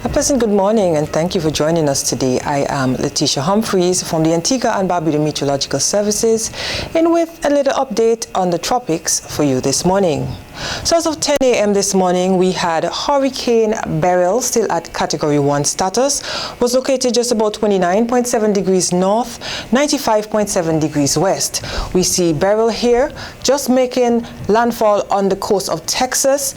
A pleasant good morning and thank you for joining us today. I am Letitia Humphreys from the Antigua and Barbuda Meteorological Services and with a little update on the tropics for you this morning. So as of 10 a.m. this morning, we had Hurricane Beryl still at Category 1 status, was located just about 29.7 degrees north, 95.7 degrees west. We see Beryl here just making landfall on the coast of Texas.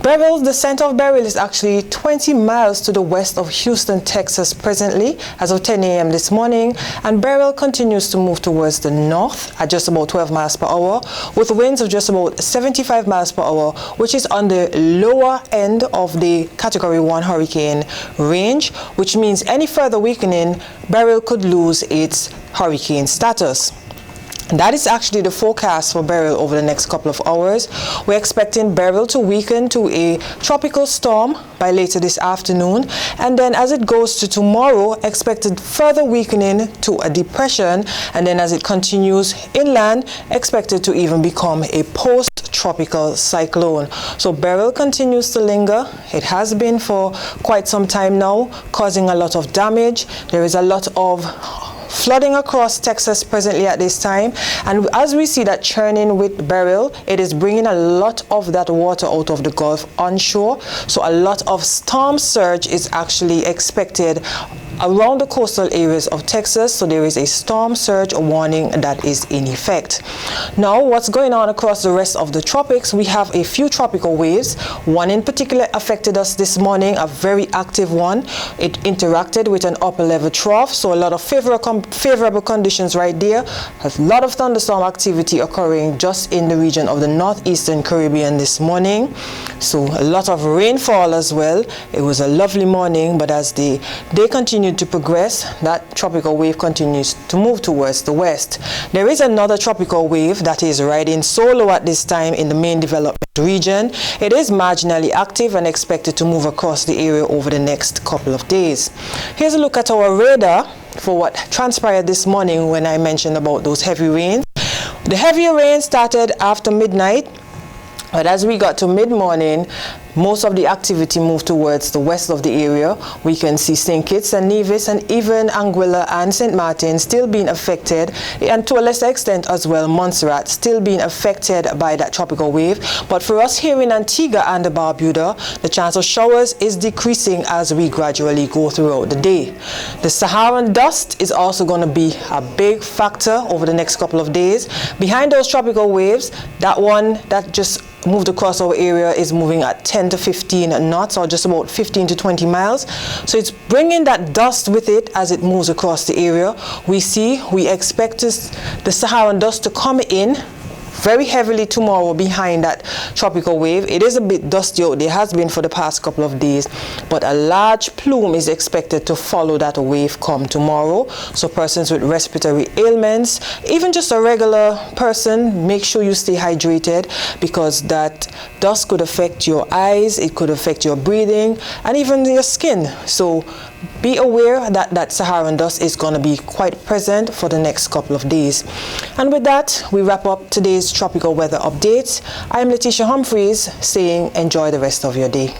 Beryl, the center of Beryl is actually 20 miles to the west of Houston, Texas presently as of 10 a.m. this morning, and Beryl continues to move towards the north at just about 12 miles per hour with winds of just about 75 miles per hour, which is on the lower end of the Category 1 hurricane range, which means any further weakening, Beryl could lose its hurricane status. That is actually the forecast for Beryl over the next couple of hours. We're expecting Beryl to weaken to a tropical storm by later this afternoon, and then as it goes to tomorrow, expected further weakening to a depression, and then as it continues inland, expected to even become a post-tropical cyclone. So Beryl continues to linger. It has been for quite some time now, causing a lot of damage. There is a lot of flooding across Texas presently at this time, and as we see that churning with Beryl, it is bringing a lot of that water out of the Gulf onshore, so a lot of storm surge is actually expected around the coastal areas of Texas, so there is a storm surge warning that is in effect. Now, what's going on across the rest of the tropics? We have a few tropical waves. One in particular affected us this morning, a very active one. It interacted with an upper level trough, so a lot of favorable conditions right there. A lot of thunderstorm activity occurring just in the region of the northeastern Caribbean this morning. So a lot of rainfall as well. It was a lovely morning, but as the day continued to progress, that tropical wave continues to move towards the west. There is another tropical wave that is riding solo at this time in the main development region. It is marginally active and expected to move across the area over the next couple of days. Here's a look at our radar for what transpired this morning when I mentioned about those heavy rains. The heavier rain started after midnight, but as we got to mid-morning, most of the activity moved towards the west of the area. We can see St. Kitts and Nevis and even Anguilla and St. Martin still being affected, and to a lesser extent as well Montserrat still being affected by that tropical wave. But for us here in Antigua and Barbuda, the chance of showers is decreasing as we gradually go throughout the day. The Saharan dust is also going to be a big factor over the next couple of days. Behind those tropical waves, that one that just moved across our area is moving at 10 to 15 knots, or just about 15 to 20 miles. So it's bringing that dust with it as it moves across the area. We expect the Saharan dust to come in very heavily tomorrow behind that tropical wave. It is a bit dusty out there, has been for the past couple of days, but a large plume is expected to follow that wave come tomorrow. So persons with respiratory ailments, even just a regular person, make sure you stay hydrated, because that dust could affect your eyes, it could affect your breathing, and even your skin. So be aware that that Saharan dust is going to be quite present for the next couple of days. And with that, we wrap up today's tropical weather updates. I'm Letitia Humphreys saying enjoy the rest of your day.